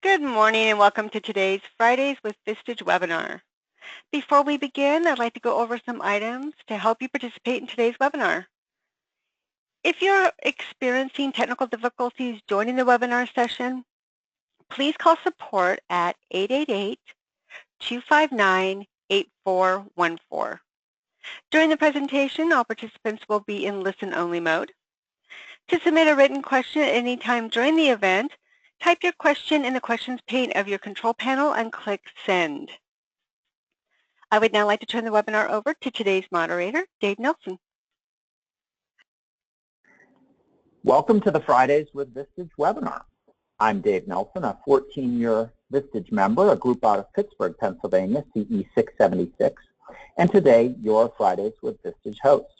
Good morning and welcome to today's Fridays with Vistage webinar. Before we begin, I'd like to go over some items to help you participate in today's webinar. If you're experiencing technical difficulties joining the webinar session, please call support at 888-259-8414. During the presentation, all participants will be in listen-only mode. To submit a written question at any time during the event, type your question in the questions pane of your control panel and click Send. I would now like to turn the webinar over to today's moderator, Dave Nelson. Welcome to the Fridays with Vistage webinar. I'm Dave Nelson, a 14-year Vistage member, a group out of Pittsburgh, Pennsylvania, CE 676, and today your Fridays with Vistage host.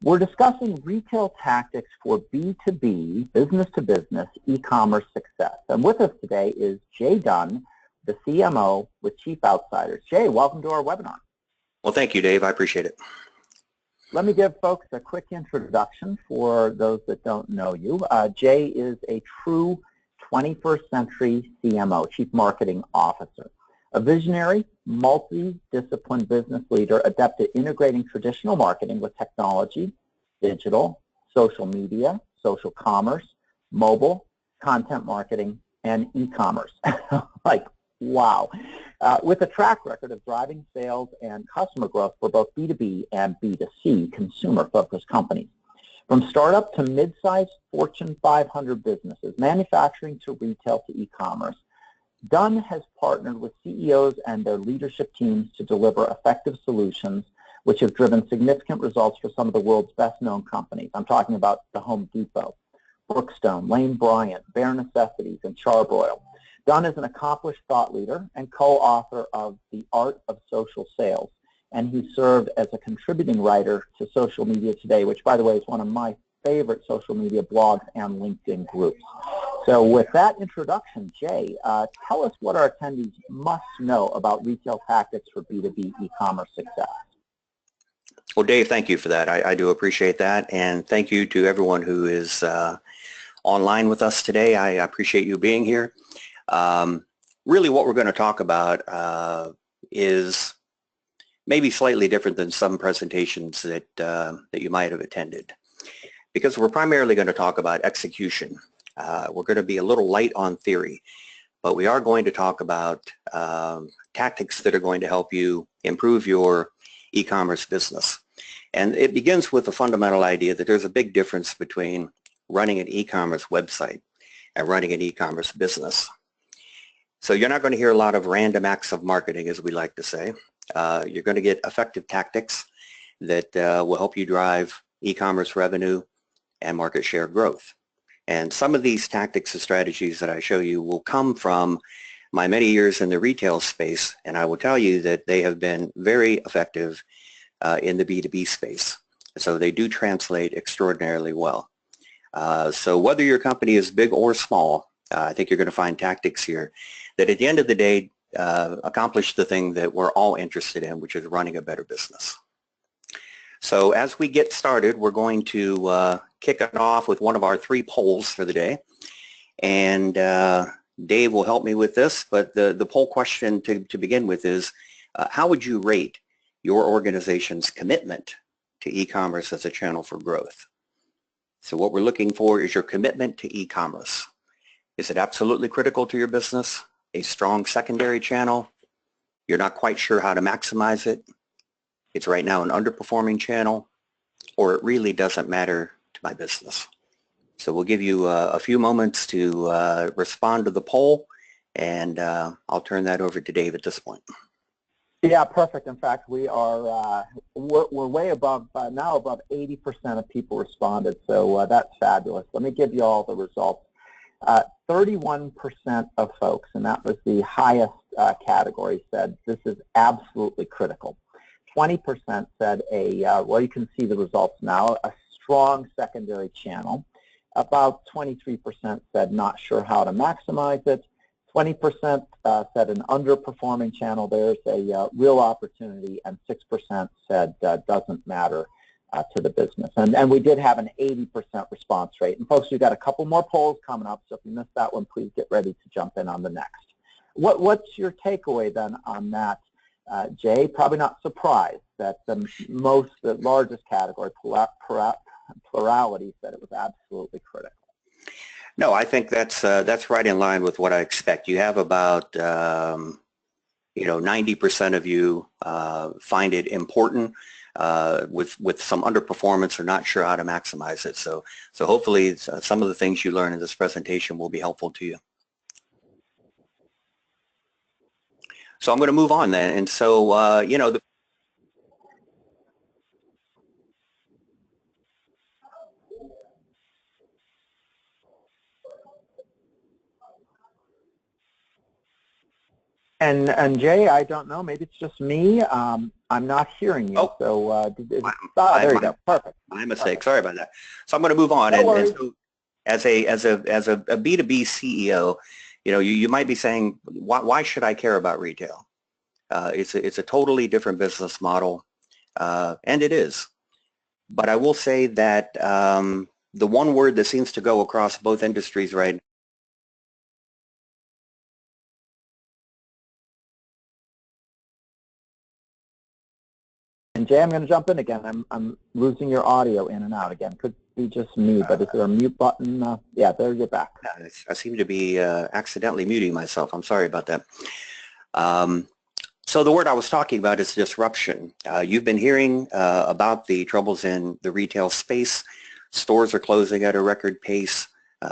We're discussing retail tactics for B2B, business-to-business, e-commerce success. And with us today is Jay Dunn, the CMO with Chief Outsiders. Jay, welcome to our webinar. Well, thank you, Dave. I appreciate it. Let me give folks a quick introduction for those that don't know you. Jay is a true 21st century CMO, Chief Marketing Officer, a visionary, multi-discipline business leader adept at integrating traditional marketing with technology, digital, social media, social commerce, mobile, content marketing, and e-commerce. Like, wow. With a track record of driving sales and customer growth for both B2B and B2C consumer-focused companies. From startup to mid-sized Fortune 500 businesses, manufacturing to retail to e-commerce, Dunn has partnered with CEOs and their leadership teams to deliver effective solutions which have driven significant results for some of the world's best-known companies. I'm talking about the Home Depot, Brookstone, Lane Bryant, Bare Necessities, and Charbroil. Dunn is an accomplished thought leader and co-author of The Art of Social Sales, and he served as a contributing writer to Social Media Today, which, by the way, is one of my favorite social media blogs and LinkedIn groups. So with that introduction, Jay, tell us what our attendees must know about retail tactics for B2B e-commerce success. Well, Dave, thank you for that. I do appreciate that, and thank you to everyone who is online with us today. I appreciate you being here. Really what we're going to talk about is maybe slightly different than some presentations that you might have attended, because we're primarily going to talk about execution. We're going to be a little light on theory, but we are going to talk about tactics that are going to help you improve your e-commerce business. And it begins with the fundamental idea that there's a big difference between running an e-commerce website and running an e-commerce business. So you're not going to hear a lot of random acts of marketing, as we like to say. You're going to get effective tactics that will help you drive e-commerce revenue and market share growth. And some of these tactics and strategies that I show you will come from my many years in the retail space, and I will tell you that they have been very effective in the B2B space. So they do translate extraordinarily well. So whether your company is big or small, I think you're going to find tactics here that at the end of the day accomplish the thing that we're all interested in, which is running a better business. So as we get started, we're going to kick it off with one of our 3 polls for the day. And Dave will help me with this, but the poll question to begin with is, how would you rate your organization's commitment to e-commerce as a channel for growth? So what we're looking for is your commitment to e-commerce. Is it absolutely critical to your business? A strong secondary channel? You're not quite sure how to maximize it? It's right now an underperforming channel? Or it really doesn't matter to my business? So we'll give you a few moments to respond to the poll, and I'll turn that over to Dave at this point. Yeah, perfect. In fact, we are we're way above now above 80% of people responded, so that's fabulous. Let me give you all the results. 31% of folks, and that was the highest category, said this is absolutely critical. 20% said well, you can see the results now, a strong secondary channel. About 23% said not sure how to maximize it. 20% said an underperforming channel, there's a real opportunity, and 6% said doesn't matter to the business. And we did have an 80% response rate. And folks, we've got a couple more polls coming up, so if you missed that one, please get ready to jump in on the next. What's your takeaway then on that, Jay? Probably not surprised that the largest category, plurality, said it was absolutely critical. No, I think that's right in line with what I expect. You have about 90% of you find it important, with some underperformance or not sure how to maximize it. So hopefully some of the things you learn in this presentation will be helpful to you. So I'm going to move on then. And so And Jay, I don't know, maybe it's just me. I'm not hearing you. Oh, so there you go. Perfect. My mistake. Perfect. Sorry about that. So I'm going to move on. And so as a B2B CEO, you might be saying, why should I care about retail? It's a totally different business model, and it is. But I will say that the one word that seems to go across both industries right now. And Jay, I'm going to jump in again. I'm losing your audio in and out again. Could be just me, but is there a mute button? Yeah, there you're back. I seem to be accidentally muting myself. I'm sorry about that. So the word I was talking about is disruption. You've been hearing about the troubles in the retail space. Stores are closing at a record pace.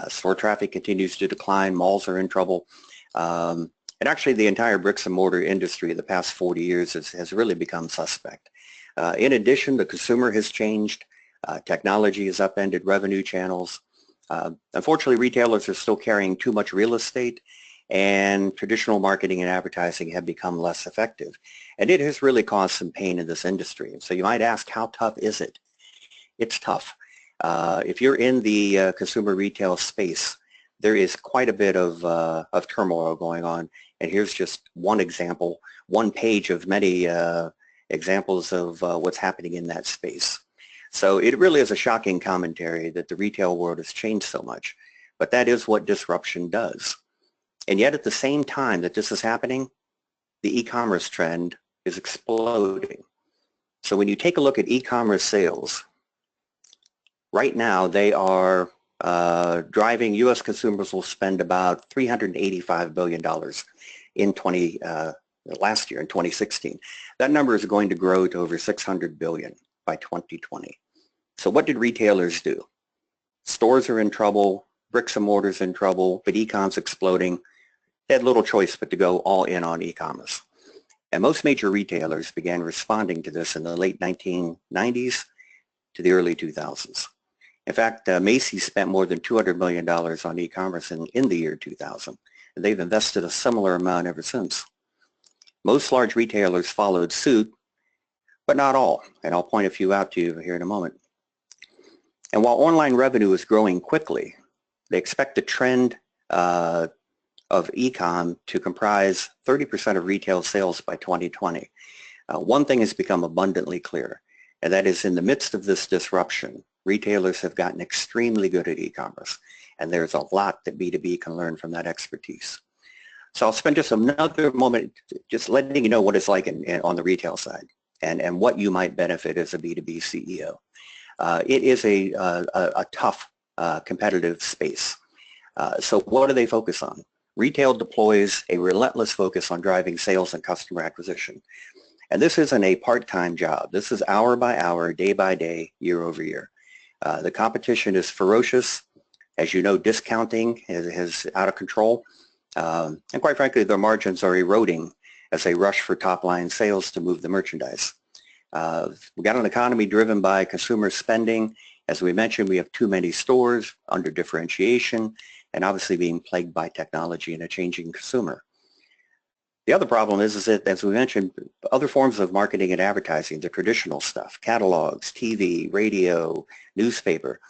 Store traffic continues to decline. Malls are in trouble. And actually the entire bricks and mortar industry the past 40 years has really become suspect. In addition, the consumer has changed. Technology has upended revenue channels. Unfortunately, retailers are still carrying too much real estate, and traditional marketing and advertising have become less effective. And it has really caused some pain in this industry. So you might ask, how tough is it? It's tough. If you're in the consumer retail space, there is quite a bit of turmoil going on. And here's just one example, one page of many examples of what's happening in that space. So it really is a shocking commentary that the retail world has changed so much. But that is what disruption does. And yet at the same time that this is happening, the e-commerce trend is exploding. So when you take a look at e-commerce sales, right now they are driving, U.S. consumers will spend about $385 billion in last year in 2016. That number is going to grow to over $600 billion by 2020. So what did retailers do? Stores are in trouble, bricks and mortars in trouble, but e-com's exploding. They had little choice but to go all in on e-commerce. And most major retailers began responding to this in the late 1990s to the early 2000s. In fact, Macy's spent more than $200 million on e-commerce in the year 2000, and they've invested a similar amount ever since. Most large retailers followed suit, but not all, and I'll point a few out to you here in a moment. And while online revenue is growing quickly, they expect the trend of eCom to comprise 30% of retail sales by 2020. One thing has become abundantly clear, and that is in the midst of this disruption, retailers have gotten extremely good at e-commerce, and there's a lot that B2B can learn from that expertise. So I'll spend just another moment just letting you know what it's like on the retail side and what you might benefit as a B2B CEO. It is a tough competitive space. So what do they focus on? Retail deploys a relentless focus on driving sales and customer acquisition. And this isn't a part-time job. This is hour by hour, day by day, year over year. The competition is ferocious. As you know, discounting is out of control. And quite frankly, their margins are eroding as they rush for top-line sales to move the merchandise. We've got an economy driven by consumer spending. As we mentioned, we have too many stores, under differentiation, and obviously being plagued by technology and a changing consumer. The other problem is that, as we mentioned, other forms of marketing and advertising, the traditional stuff, catalogs, TV, radio, newspaper,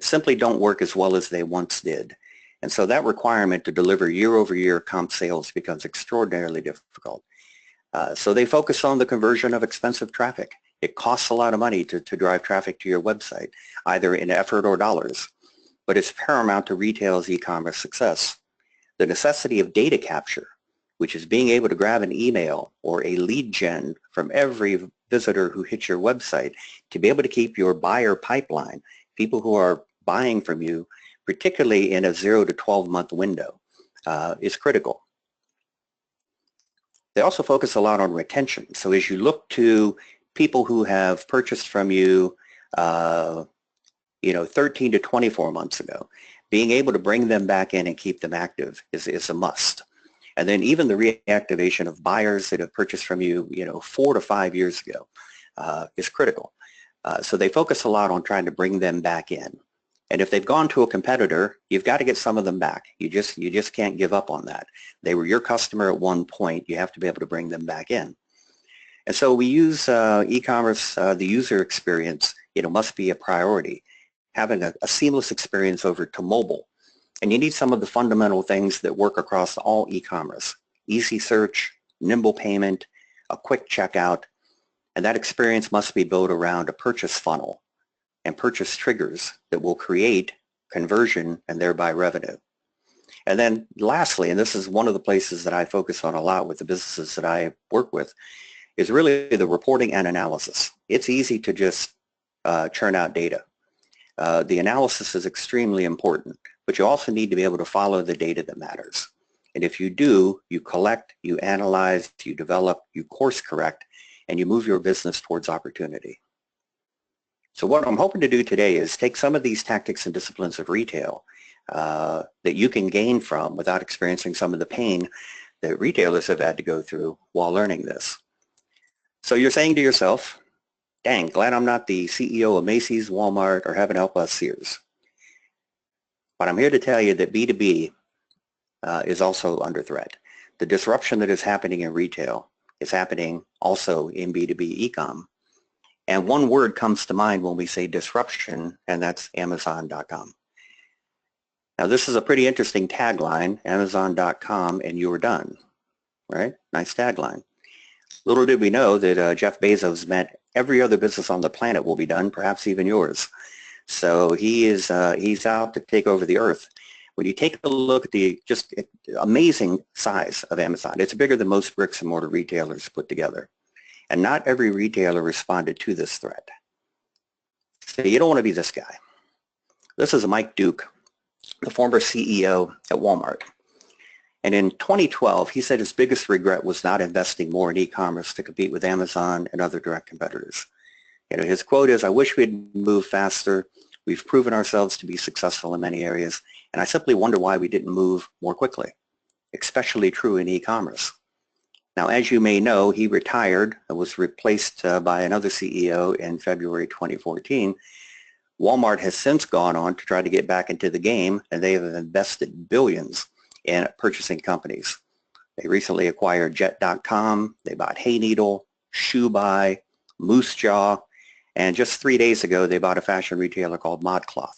simply don't work as well as they once did. And so that requirement to deliver year-over-year comp sales becomes extraordinarily difficult. So they focus on the conversion of expensive traffic It costs a lot of money to drive traffic to your website, either in effort or dollars, but it's paramount to retail's e-commerce success. The necessity of data capture, which is being able to grab an email or a lead gen from every visitor who hits your website to be able to keep your buyer pipeline, people who are buying from you, particularly in a 0 to 12 month window, is critical. They also focus a lot on retention. So as you look to people who have purchased from you, 13 to 24 months ago, being able to bring them back in and keep them active is a must. And then even the reactivation of buyers that have purchased from you, 4 to 5 years ago is critical. So they focus a lot on trying to bring them back in. And if they've gone to a competitor, you've got to get some of them back. You just can't give up on that. They were your customer at one point. You have to be able to bring them back in. And so we use e-commerce, the user experience, must be a priority. Having a seamless experience over to mobile. And you need some of the fundamental things that work across all e-commerce. Easy search, nimble payment, a quick checkout, and that experience must be built around a purchase funnel and purchase triggers that will create conversion and thereby revenue. And then lastly, and this is one of the places that I focus on a lot with the businesses that I work with, is really the reporting and analysis. It's easy to just churn out data. The analysis is extremely important, but you also need to be able to follow the data that matters. And if you do, you collect, you analyze, you develop, you course correct, and you move your business towards opportunity. So what I'm hoping to do today is take some of these tactics and disciplines of retail that you can gain from without experiencing some of the pain that retailers have had to go through while learning this. So you're saying to yourself, dang, glad I'm not the CEO of Macy's, Walmart, or Heaven Help Us, Sears. But I'm here to tell you that B2B is also under threat. The disruption that is happening in retail is happening also in B2B eCom. And one word comes to mind when we say disruption, and that's Amazon.com. Now this is a pretty interesting tagline, Amazon.com and you're done, right? Nice tagline. Little did we know that Jeff Bezos meant every other business on the planet will be done, perhaps even yours. So he's out to take over the earth. When you take a look at the just amazing size of Amazon, it's bigger than most bricks and mortar retailers put together. And not every retailer responded to this threat. So you don't want to be this guy. This is Mike Duke, the former CEO at Walmart. And in 2012, he said his biggest regret was not investing more in e-commerce to compete with Amazon and other direct competitors. His quote is, "I wish we'd moved faster. We've proven ourselves to be successful in many areas, and I simply wonder why we didn't move more quickly," especially true in e-commerce. Now, as you may know, he retired and was replaced by another CEO in February 2014. Walmart has since gone on to try to get back into the game, and they have invested billions in purchasing companies. They recently acquired Jet.com, they bought Hayneedle, Shoebuy, Moose Jaw, and just 3 days ago they bought a fashion retailer called ModCloth.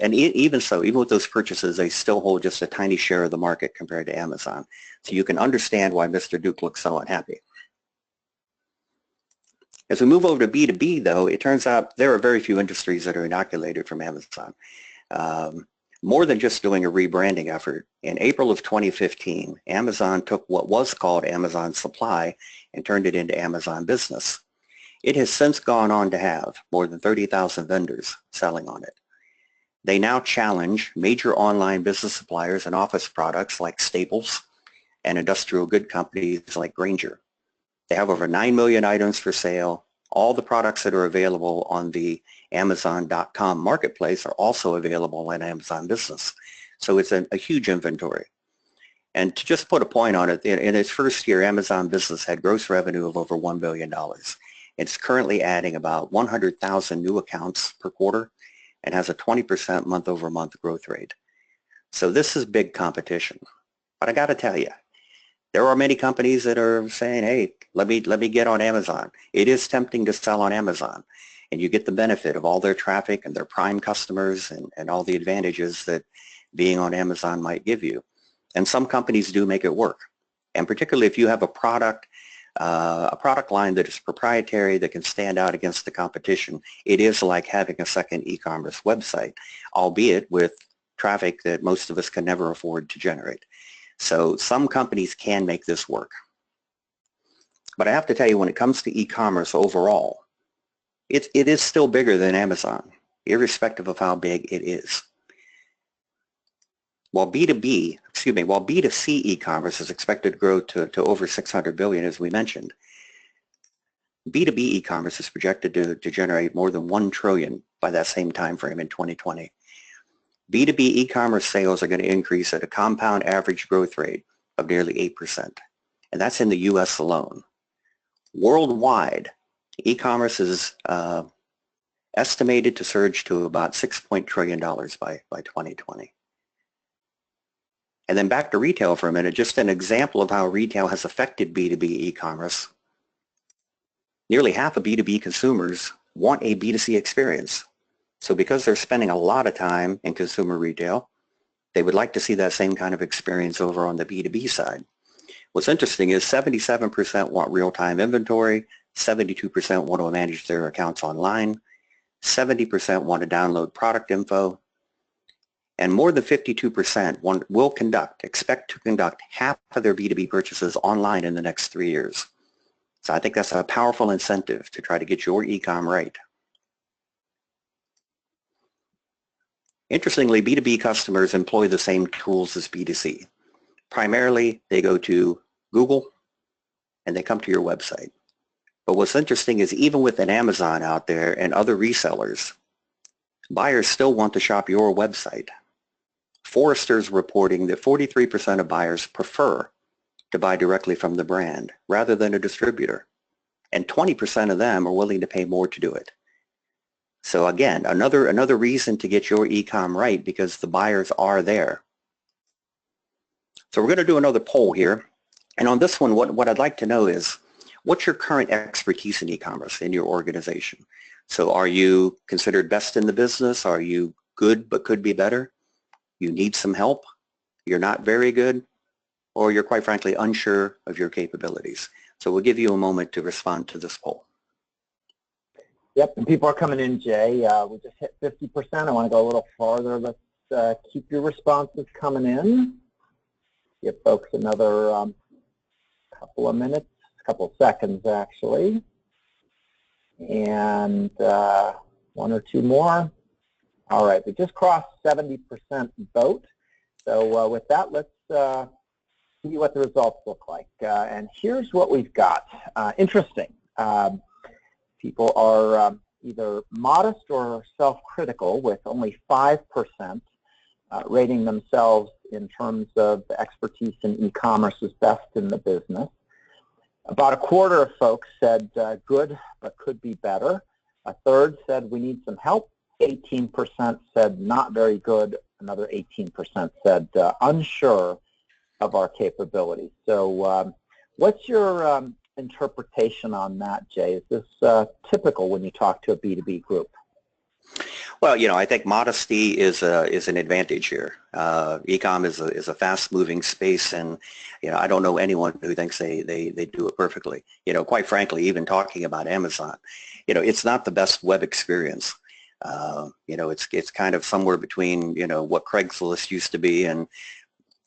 And even so, even with those purchases, they still hold just a tiny share of the market compared to Amazon. So you can understand why Mr. Duke looks so unhappy. As we move over to B2B, though, it turns out there are very few industries that are inoculated from Amazon. More than just doing a rebranding effort, in April of 2015, Amazon took what was called Amazon Supply and turned it into Amazon Business. It has since gone on to have more than 30,000 vendors selling on it. They now challenge major online business suppliers and office products like Staples and industrial good companies like Grainger. They have over 9 million items for sale. All the products that are available on the Amazon.com marketplace are also available in Amazon Business. So it's a huge inventory. And to just put a point on it, in its first year, Amazon Business had gross revenue of over $1 billion. It's currently adding about 100,000 new accounts per quarter and has a 20% month-over-month growth rate. So this is big competition. But I got to tell you, there are many companies that are saying, hey, let me get on Amazon. It is tempting to sell on Amazon, and you get the benefit of all their traffic and their prime customers and all the advantages that being on Amazon might give you. And some companies do make it work. And particularly if you have a product a product line that is proprietary, that can stand out against the competition, it is like having a second e-commerce website, albeit with traffic that most of us can never afford to generate. So some companies can make this work. But I have to tell you, when it comes to e-commerce overall, it is still bigger than Amazon, irrespective of how big it is. While B2B, while B2C e-commerce is expected to grow to over 600 billion, as we mentioned, B2B e-commerce is projected to generate more than 1 trillion by that same time frame in 2020. B2B e-commerce sales are going to increase at a compound average growth rate of nearly 8%, and that's in the US alone. Worldwide, e-commerce is estimated to surge to about $6 trillion by 2020. And then back to retail for a minute, just an example of how retail has affected B2B e-commerce. Nearly half of B2B consumers want a B2C experience. So because they're spending a lot of time in consumer retail, they would like to see that same kind of experience over on the B2B side. What's interesting is 77% want real-time inventory, 72% want to manage their accounts online, 70% want to download product info, and more than 52% expect to conduct half of their B2B purchases online in the next 3 years. So I think that's a powerful incentive to try to get your e-com right. Interestingly, B2B customers employ the same tools as B2C. Primarily, they go to Google and they come to your website. But what's interesting is even with an Amazon out there and other resellers, buyers still want to shop your website. Forrester's reporting that 43% of buyers prefer to buy directly from the brand rather than a distributor, and 20% of them are willing to pay more to do it. So again, another reason to get your e-com right, because the buyers are there. So we're going to do another poll here, and on this one, what I'd like to know is, what's your current expertise in e-commerce in your organization? So are you considered best in the business? Are you good but could be better? You need some help? You're not very good? Or you're quite frankly unsure of your capabilities? So we'll give you a moment to respond to this poll. Yep, and people are coming in, Jay. We just hit 50%. I want to go a little farther. Let's keep your responses coming in. Give folks another couple of minutes, couple of seconds actually. And 1 or 2 more. All right, we just crossed 70% vote. So with that, let's see what the results look like. And here's what we've got. Interesting. People are either modest or self-critical, with only 5% rating themselves in terms of the expertise in e-commerce as best in the business. About a quarter of folks said good but could be better. A third said we need some help. 18% said not very good. Another 18% said unsure of our capabilities. So what's your interpretation on that, Jay? Is this typical when you talk to a B2B group? Well, you know, I think modesty is an advantage here. E-com is a fast-moving space, and you know, I don't know anyone who thinks they do it perfectly. You know, quite frankly, even talking about Amazon, you know, it's not the best web experience. You know, it's kind of somewhere between, you know, what Craigslist used to be and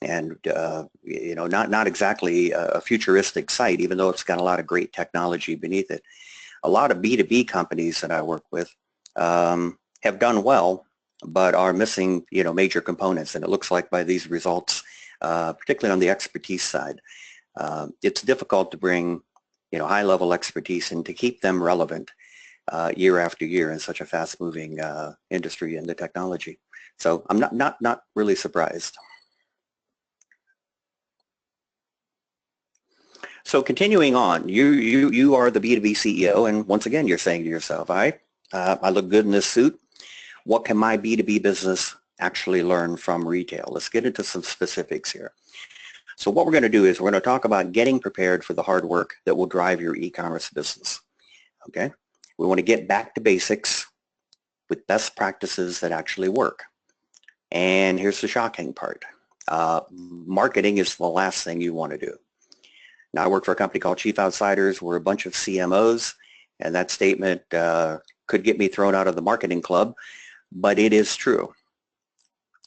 you know, not exactly a futuristic site, even though it's got a lot of great technology beneath it. A lot of B2B companies that I work with have done well, but are missing, you know, major components. And it looks like by these results, particularly on the expertise side, it's difficult to bring, you know, high-level expertise and to keep them relevant year after year in such a fast-moving industry in the technology. So I'm not really surprised. So continuing on, you are the B2B CEO, and once again, you're saying to yourself, all right, I look good in this suit. What can my B2B business actually learn from retail? Let's get into some specifics here. So what we're going to do is we're going to talk about getting prepared for the hard work that will drive your e-commerce business. Okay? We want to get back to basics with best practices that actually work. And here's the shocking part. Marketing is the last thing you want to do. Now, I work for a company called Chief Outsiders. We're a bunch of CMOs, and that statement could get me thrown out of the marketing club, but it is true.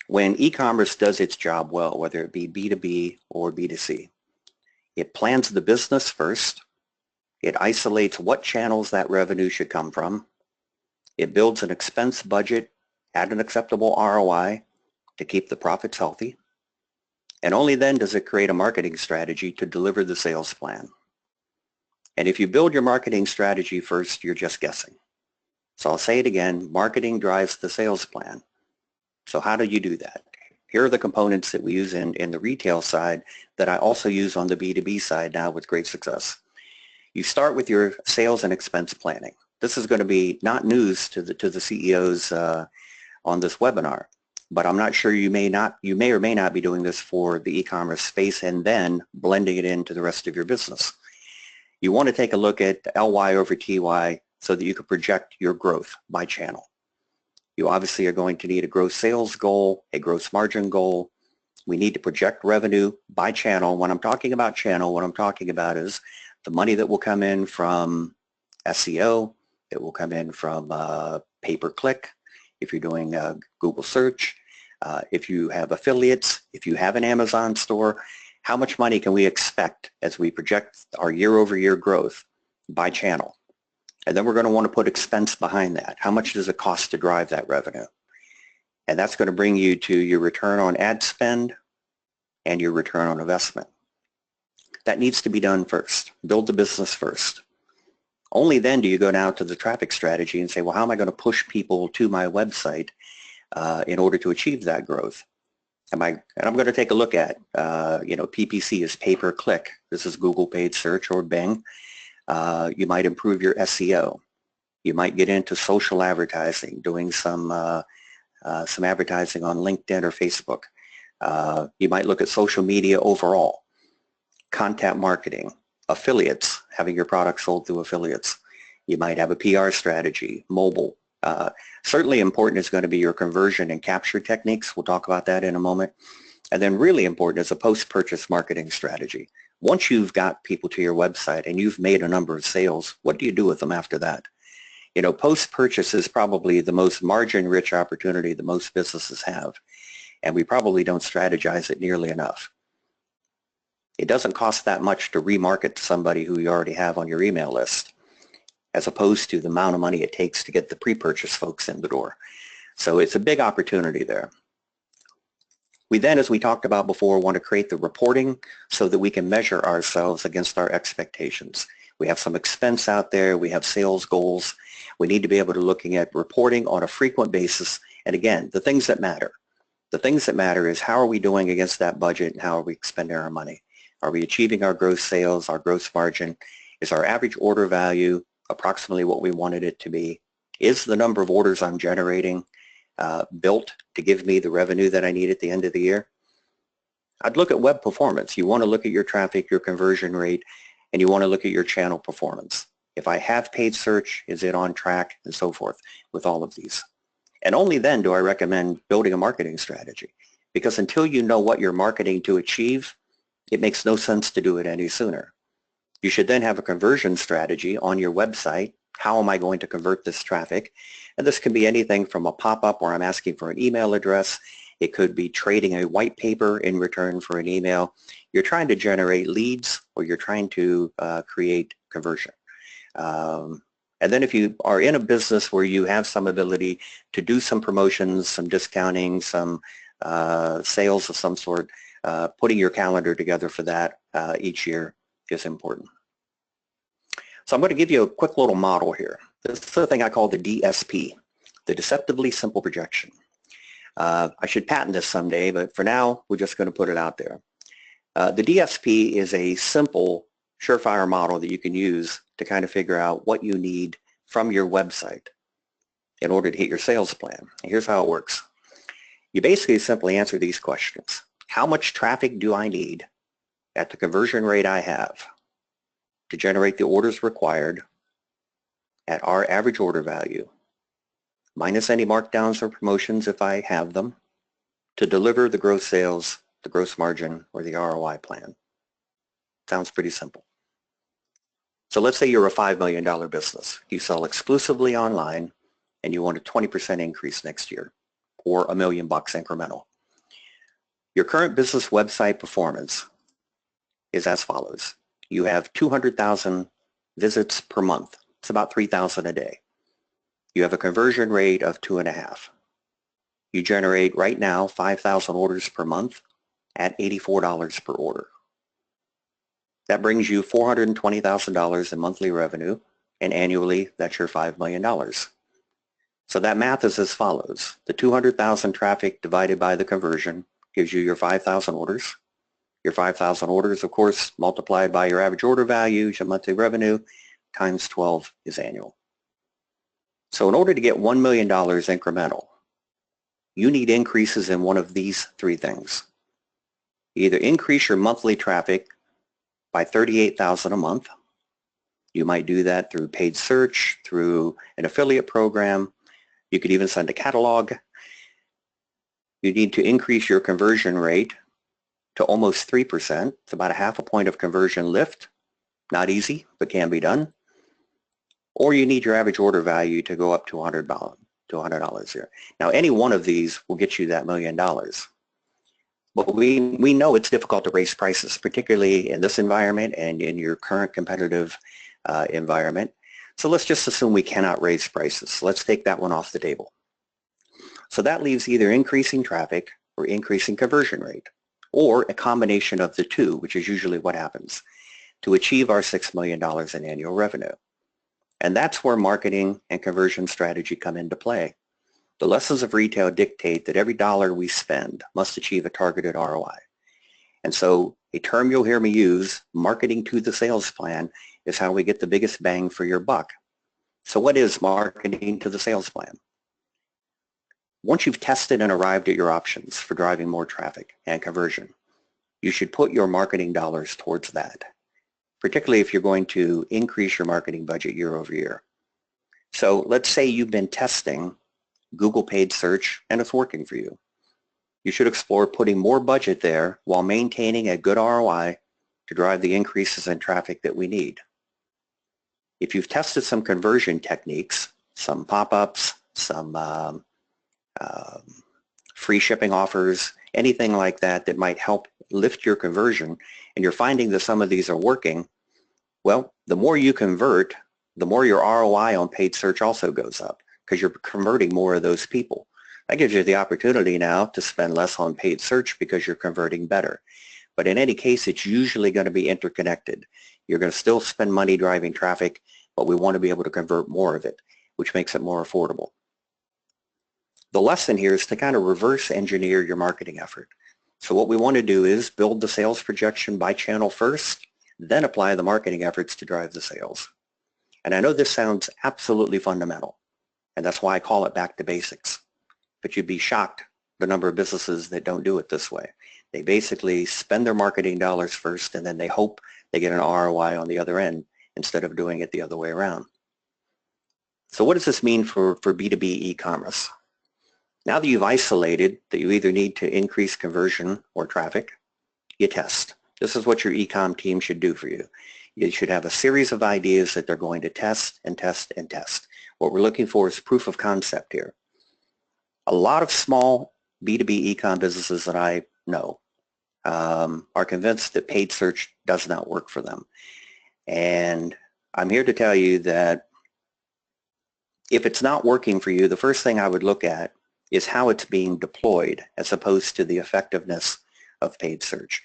When e-commerce does its job well, whether it be B2B or B2C, it plans the business first. It isolates what channels that revenue should come from. It builds an expense budget at an acceptable ROI to keep the profits healthy. And only then does it create a marketing strategy to deliver the sales plan. And if you build your marketing strategy first, you're just guessing. So I'll say it again, marketing drives the sales plan. So how do you do that? Here are the components that we use in the retail side that I also use on the B2B side now with great success. You start with your sales and expense planning. This is going to be not news to the CEOs on this webinar, but I'm not sure you may or may not be doing this for the e-commerce space and then blending it into the rest of your business. You want to take a look at LY over TY so that you can project your growth by channel. You obviously are going to need a gross sales goal, a gross margin goal. We need to project revenue by channel. When I'm talking about channel, what I'm talking about is the money that will come in from SEO, it will come in from pay-per-click, if you're doing Google search, if you have affiliates, if you have an Amazon store, how much money can we expect as we project our year-over-year growth by channel? And then we're going to want to put expense behind that. How much does it cost to drive that revenue? And that's going to bring you to your return on ad spend and your return on investment. That needs to be done first. Build the business first. Only then do you go down to the traffic strategy and say, well, how am I going to push people to my website in order to achieve that growth? And I'm going to take a look at, PPC is pay-per-click. This is Google paid search or Bing. You might improve your SEO. You might get into social advertising, doing some advertising on LinkedIn or Facebook. You might look at social media overall, content marketing, affiliates, having your product sold through affiliates. You might have a PR strategy, mobile. Certainly important is going to be your conversion and capture techniques. We'll talk about that in a moment. And then really important is a post-purchase marketing strategy. Once you've got people to your website and you've made a number of sales, what do you do with them after that? Post-purchase is probably the most margin-rich opportunity that most businesses have, and we probably don't strategize it nearly enough. It doesn't cost that much to remarket to somebody who you already have on your email list, as opposed to the amount of money it takes to get the pre-purchase folks in the door. So it's a big opportunity there. We then, as we talked about before, want to create the reporting so that we can measure ourselves against our expectations. We have some expense out there. We have sales goals. We need to be able to looking at reporting on a frequent basis. And again, the things that matter. The things that matter is how are we doing against that budget and how are we spending our money? Are we achieving our gross sales, our gross margin? Is our average order value approximately what we wanted it to be? Is the number of orders I'm generating built to give me the revenue that I need at the end of the year? I'd look at web performance. You want to look at your traffic, your conversion rate, and you want to look at your channel performance. If I have paid search, is it on track, and so forth with all of these. And only then do I recommend building a marketing strategy, because until you know what you're marketing to achieve, it makes no sense to do it any sooner. You should then have a conversion strategy on your website. How am I going to convert this traffic? And this can be anything from a pop-up where I'm asking for an email address. It could be trading a white paper in return for an email. You're trying to generate leads or you're trying to create conversion. And then if you are in a business where you have some ability to do some promotions, some discounting, some sales of some sort, putting your calendar together for that each year is important. So I'm going to give you a quick little model here. This is the thing I call the DSP, the Deceptively Simple Projection. I should patent this someday, but for now, we're just going to put it out there. The DSP is a simple, surefire model that you can use to kind of figure out what you need from your website in order to hit your sales plan. And here's how it works. You basically simply answer these questions. How much traffic do I need at the conversion rate I have to generate the orders required at our average order value, minus any markdowns or promotions if I have them, to deliver the gross sales, the gross margin, or the ROI plan? Sounds pretty simple. So let's say you're a $5 million business. You sell exclusively online and you want a 20% increase next year, or $1 million incremental. Your current business website performance is as follows. You have 200,000 visits per month. It's about 3,000 a day. You have a conversion rate of 2.5. You generate right now 5,000 orders per month at $84 per order. That brings you $420,000 in monthly revenue, and annually that's your $5 million. So that math is as follows. The 200,000 traffic divided by the conversion gives you your 5,000 orders. Your 5,000 orders, of course, multiplied by your average order value, your monthly revenue, times 12 is annual. So in order to get $1 million incremental, you need increases in one of these three things. Either increase your monthly traffic by 38,000 a month. You might do that through paid search, through an affiliate program. You could even send a catalog. You need to increase your conversion rate to almost 3%. It's about a half a point of conversion lift. Not easy, but can be done. Or you need your average order value to go up to $100 here. Now, any one of these will get you that $1 million. But we know it's difficult to raise prices, particularly in this environment and in your current competitive environment. So let's just assume we cannot raise prices. Let's take that one off the table. So that leaves either increasing traffic or increasing conversion rate, or a combination of the two, which is usually what happens, to achieve our $6 million in annual revenue. And that's where marketing and conversion strategy come into play. The lessons of retail dictate that every dollar we spend must achieve a targeted ROI. And so a term you'll hear me use, marketing to the sales plan, is how we get the biggest bang for your buck. So what is marketing to the sales plan? Once you've tested and arrived at your options for driving more traffic and conversion, you should put your marketing dollars towards that, particularly if you're going to increase your marketing budget year over year. So let's say you've been testing Google paid search and it's working for you. You should explore putting more budget there while maintaining a good ROI to drive the increases in traffic that we need. If you've tested some conversion techniques, some pop-ups, some free shipping offers, anything like that that might help lift your conversion, and you're finding that some of these are working, well, the more you convert, the more your ROI on paid search also goes up, because you're converting more of those people. That gives you the opportunity now to spend less on paid search because you're converting better. But in any case, it's usually going to be interconnected. You're going to still spend money driving traffic, but we want to be able to convert more of it, which makes it more affordable. The lesson here is to kind of reverse engineer your marketing effort. So what we want to do is build the sales projection by channel first, then apply the marketing efforts to drive the sales. And I know this sounds absolutely fundamental, and that's why I call it back to basics. But you'd be shocked the number of businesses that don't do it this way. They basically spend their marketing dollars first, and then they hope they get an ROI on the other end instead of doing it the other way around. So what does this mean for B2B e-commerce? Now that you've isolated that you either need to increase conversion or traffic, you test. This is what your eCom team should do for you. You should have a series of ideas that they're going to test and test and test. What we're looking for is proof of concept here. A lot of small B2B eCom businesses that I know are convinced that paid search does not work for them. And I'm here to tell you that if it's not working for you, the first thing I would look at is how it's being deployed as opposed to the effectiveness of paid search.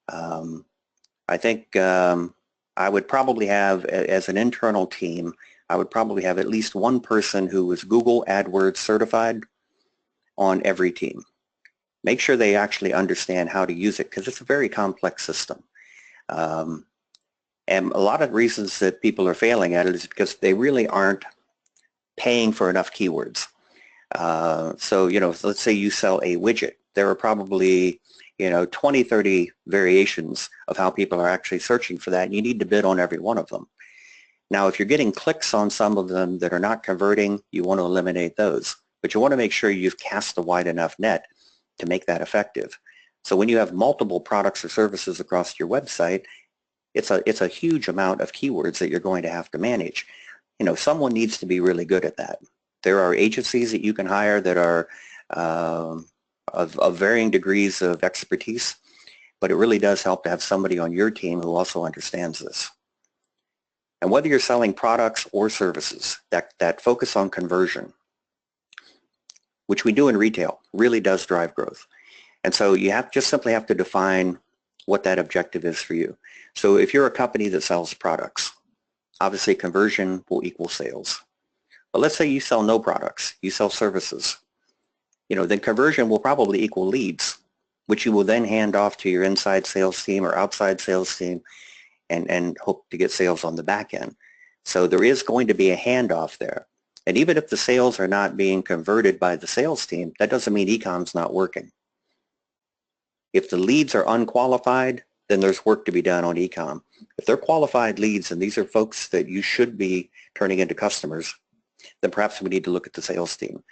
I think I would probably have, as an internal team, I would probably have at least one person who was Google AdWords certified on every team. Make sure they actually understand how to use it, because it's a very complex system. And a lot of reasons that people are failing at it is because they really aren't paying for enough keywords. So, let's say you sell a widget. There are probably, 20, 30 variations of how people are actually searching for that, and you need to bid on every one of them. Now, if you're getting clicks on some of them that are not converting, you want to eliminate those. But you want to make sure you've cast a wide enough net to make that effective. So when you have multiple products or services across your website, it's a huge amount of keywords that you're going to have to manage. Someone needs to be really good at that. There are agencies that you can hire that are of varying degrees of expertise, but it really does help to have somebody on your team who also understands this. And whether you're selling products or services, that focus on conversion, which we do in retail, really does drive growth. And so you just simply have to define what that objective is for you. So if you're a company that sells products, obviously conversion will equal sales. But let's say you sell no products, you sell services. Then conversion will probably equal leads, which you will then hand off to your inside sales team or outside sales team and hope to get sales on the back end. So there is going to be a handoff there. And even if the sales are not being converted by the sales team, that doesn't mean eCom's not working. If the leads are unqualified, then there's work to be done on eCom. If they're qualified leads and these are folks that you should be turning into customers, then perhaps we need to look at the sales team.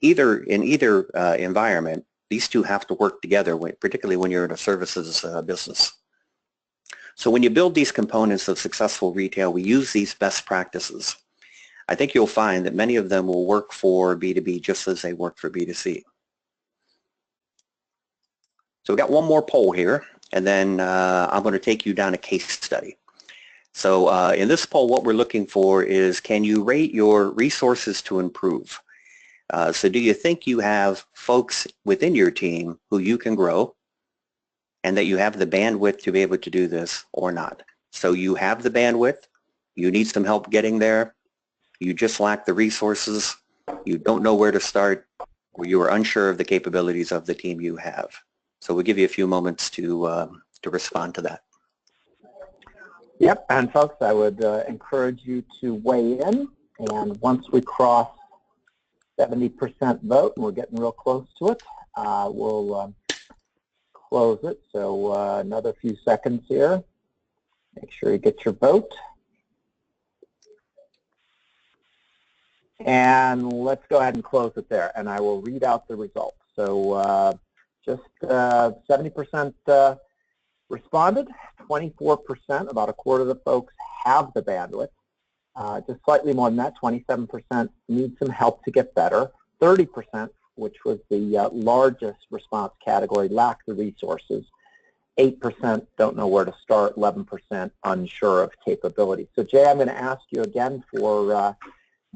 In either environment, these two have to work together, particularly when you're in a services business. So when you build these components of successful retail, we use these best practices. I think you'll find that many of them will work for B2B just as they work for B2C. So we've got one more poll here, and then I'm going to take you down a case study. So in this poll, what we're looking for is, can you rate your resources to improve? So do you think you have folks within your team who you can grow and that you have the bandwidth to be able to do this or not? So you have the bandwidth, you need some help getting there, you just lack the resources, you don't know where to start, or you are unsure of the capabilities of the team you have. So we'll give you a few moments to respond to that. Yep, and folks, I would encourage you to weigh in, and once we cross 70% vote, and we're getting real close to it, we'll close it. So another few seconds here. Make sure you get your vote. And let's go ahead and close it there, and I will read out the results. So just 70% responded, 24%, about a quarter of the folks have the bandwidth. Just slightly more than that, 27% need some help to get better. 30%, which was the largest response category, lack the resources. 8% don't know where to start, 11% unsure of capability. So Jay, I'm going to ask you again for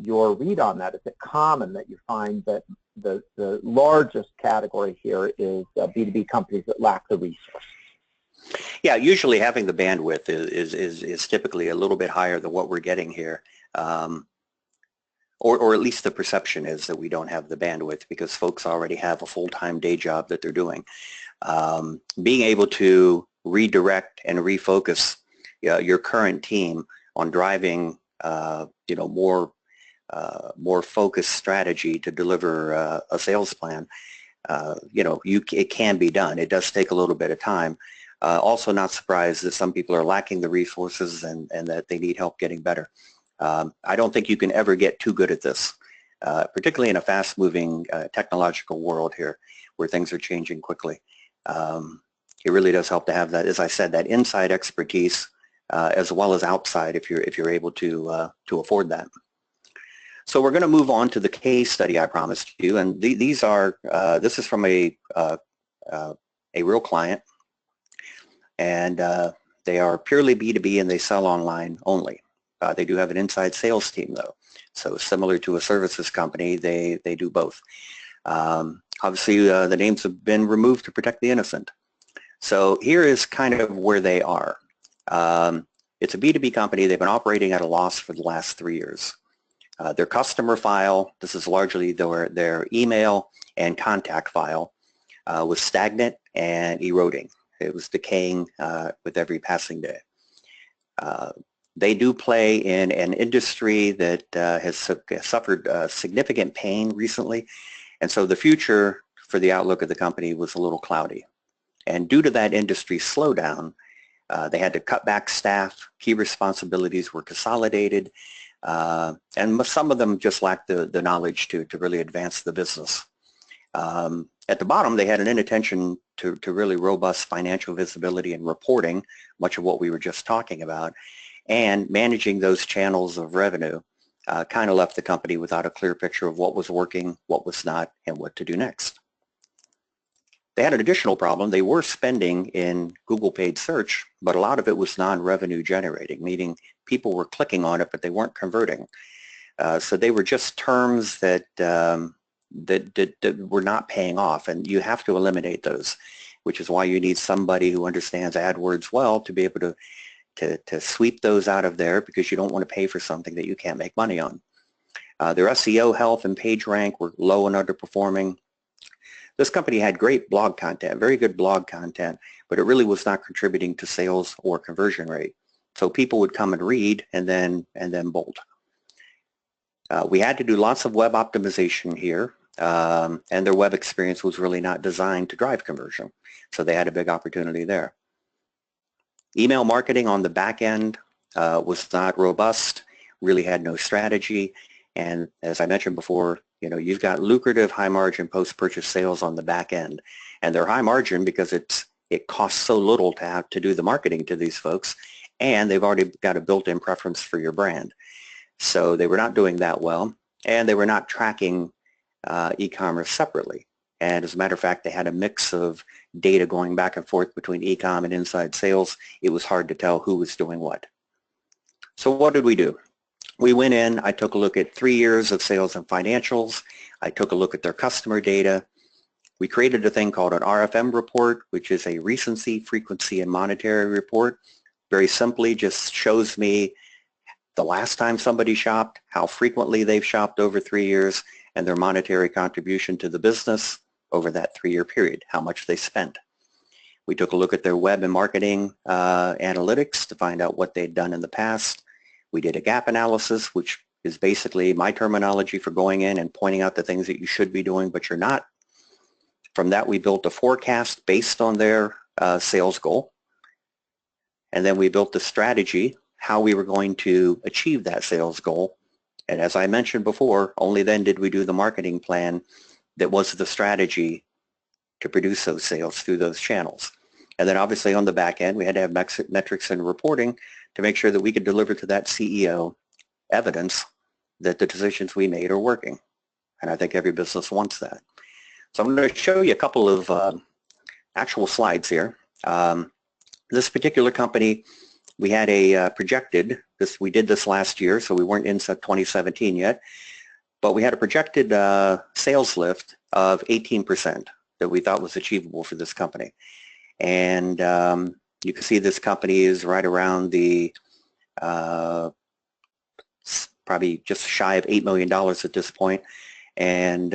your read on that. Is it common that you find that the largest category here is B2B companies that lack the resources? Yeah, usually having the bandwidth is typically a little bit higher than what we're getting here. Or at least the perception is that we don't have the bandwidth because folks already have a full-time day job that they're doing. Being able to redirect and refocus your current team on driving more focused strategy to deliver a sales plan, it can be done. It does take a little bit of time. Also not surprised that some people are lacking the resources and that they need help getting better. I don't think you can ever get too good at this, particularly in a fast-moving technological world here where things are changing quickly. It really does help to have that, as I said, that inside expertise as well as outside if you're able to afford that. So we're going to move on to the case study I promised you, and this is from a real client, and they are purely B2B and they sell online only. They do have an inside sales team though, so similar to a services company, they do both. Obviously, the names have been removed to protect the innocent. So here is kind of where they are. It's a B2B company. They've been operating at a loss for the last 3 years. Their customer file, this is largely their email and contact file, was stagnant and eroding. It was decaying with every passing day. They do play in an industry that has suffered significant pain recently, and so the future for the outlook of the company was a little cloudy. And due to that industry slowdown, they had to cut back staff, key responsibilities were consolidated, and some of them just lacked the knowledge to really advance the business. At the bottom, they had an inattention to really robust financial visibility and reporting, much of what we were just talking about, and managing those channels of revenue kind of left the company without a clear picture of what was working, what was not, and what to do next. They had an additional problem. They were spending in Google paid search, but a lot of it was non-revenue generating, meaning people were clicking on it, but they weren't converting. So they were just terms that that were not paying off, and you have to eliminate those, which is why you need somebody who understands AdWords well to be able to sweep those out of there, because you don't want to pay for something that you can't make money on. Their SEO health and page rank were low and underperforming. This company had great blog content, very good blog content, but it really was not contributing to sales or conversion rate. So people would come and read and then bolt. We had to do lots of web optimization here, and their web experience was really not designed to drive conversion. So they had a big opportunity there. Email marketing on the back end was not robust, really had no strategy, and as I mentioned before, you've got lucrative high margin post-purchase sales on the back end, and they're high margin because it costs so little to have to do the marketing to these folks, and they've already got a built-in preference for your brand. So they were not doing that well, and they were not tracking e-commerce separately. And as a matter of fact, they had a mix of data going back and forth between eCom and inside sales. It was hard to tell who was doing what. So what did we do? We went in, I took a look at 3 years of sales and financials. I took a look at their customer data. We created a thing called an RFM report, which is a recency, frequency, and monetary report. Very simply just shows me the last time somebody shopped, how frequently they've shopped over 3 years, and their monetary contribution to the business over that 3-year period, how much they spent. We took a look at their web and marketing analytics to find out what they'd done in the past. We did a gap analysis, which is basically my terminology for going in and pointing out the things that you should be doing, but you're not. From that, we built a forecast based on their sales goal. And then we built the strategy, how we were going to achieve that sales goal. And as I mentioned before, only then did we do the marketing plan that was the strategy to produce those sales through those channels. And then obviously on the back end, we had to have metrics and reporting to make sure that we could deliver to that CEO evidence that the decisions we made are working. And I think every business wants that. So I'm going to show you a couple of actual slides here. This particular company, we had a projected, we did this last year, so we weren't in 2017 yet, but we had a projected sales lift of 18% that we thought was achievable for this company. And you can see this company is right around the probably just shy of $8 million at this point. And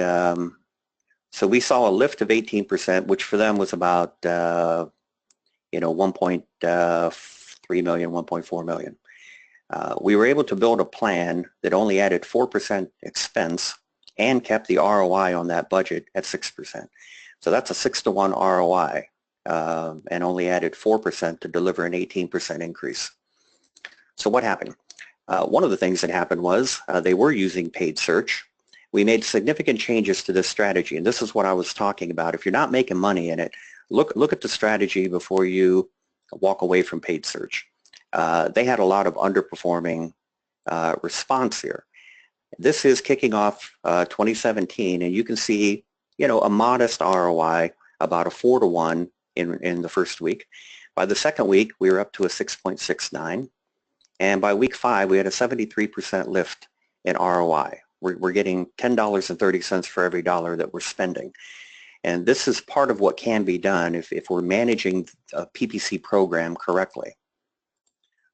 so we saw a lift of 18%, which for them was about 1.3 million, 1.4 million. We were able to build a plan that only added 4% expense and kept the ROI on that budget at 6%. So that's a 6-to-1 ROI. And only added 4% to deliver an 18% increase. So what happened? One of the things that happened was they were using paid search. We made significant changes to this strategy, and this is what I was talking about. If you're not making money in it, look at the strategy before you walk away from paid search. They had a lot of underperforming response here. This is kicking off 2017, and you can see a modest ROI, about a 4-to-1 in the first week. By the second week, we were up to a 6.69, and by week 5, we had a 73% lift in ROI. We're getting $10.30 for every dollar that we're spending. And this is part of what can be done if we're managing a PPC program correctly.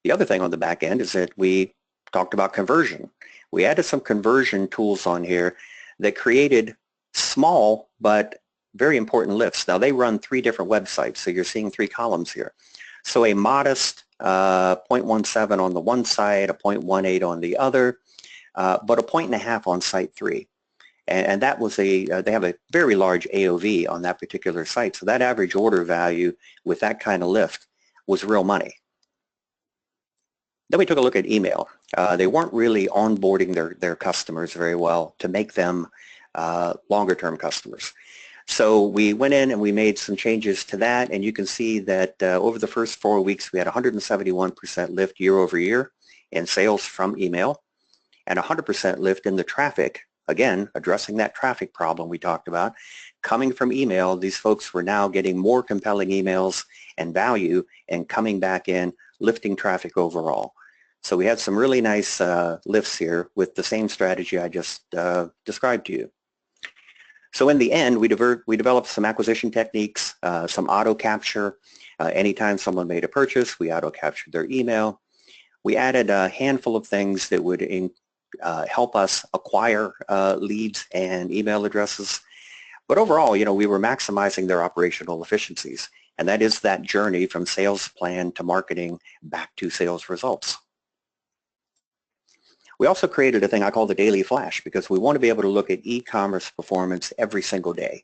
The other thing on the back end is that we talked about conversion. We added some conversion tools on here that created small but very important lifts. Now they run 3 different websites, so you're seeing 3 columns here. So a modest 0.17 on the one side, a 0.18 on the other, but a 1.5 on site 3. And that was they have a very large AOV on that particular site. So that average order value with that kind of lift was real money. Then we took a look at email. They weren't really onboarding their customers very well to make them longer term customers. So we went in and we made some changes to that, and you can see that over the first 4 weeks we had 171% lift year over year in sales from email and 100% lift in the traffic. Again, addressing that traffic problem we talked about. Coming from email, these folks were now getting more compelling emails and value and coming back in, lifting traffic overall. So we had some really nice lifts here with the same strategy I just described to you. So in the end, we developed some acquisition techniques, some auto capture. Anytime someone made a purchase, we auto captured their email. We added a handful of things that would help us acquire leads and email addresses. But overall, you know, we were maximizing their operational efficiencies. And that is that journey from sales plan to marketing back to sales results. We also created a thing I call the daily flash because we want to be able to look at e-commerce performance every single day.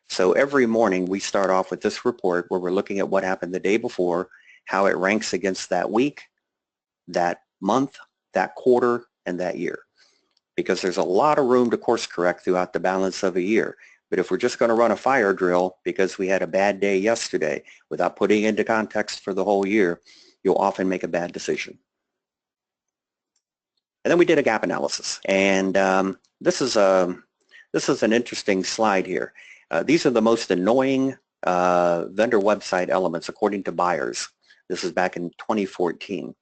So every morning we start off with this report where we're looking at what happened the day before, how it ranks against that week, that month, that quarter, and that year. Because there's a lot of room to course correct throughout the balance of a year. But if we're just going to run a fire drill because we had a bad day yesterday without putting into context for the whole year, you'll often make a bad decision. And then we did a gap analysis, and this is an interesting slide here. These are the most annoying vendor website elements according to buyers. This is back in 2014,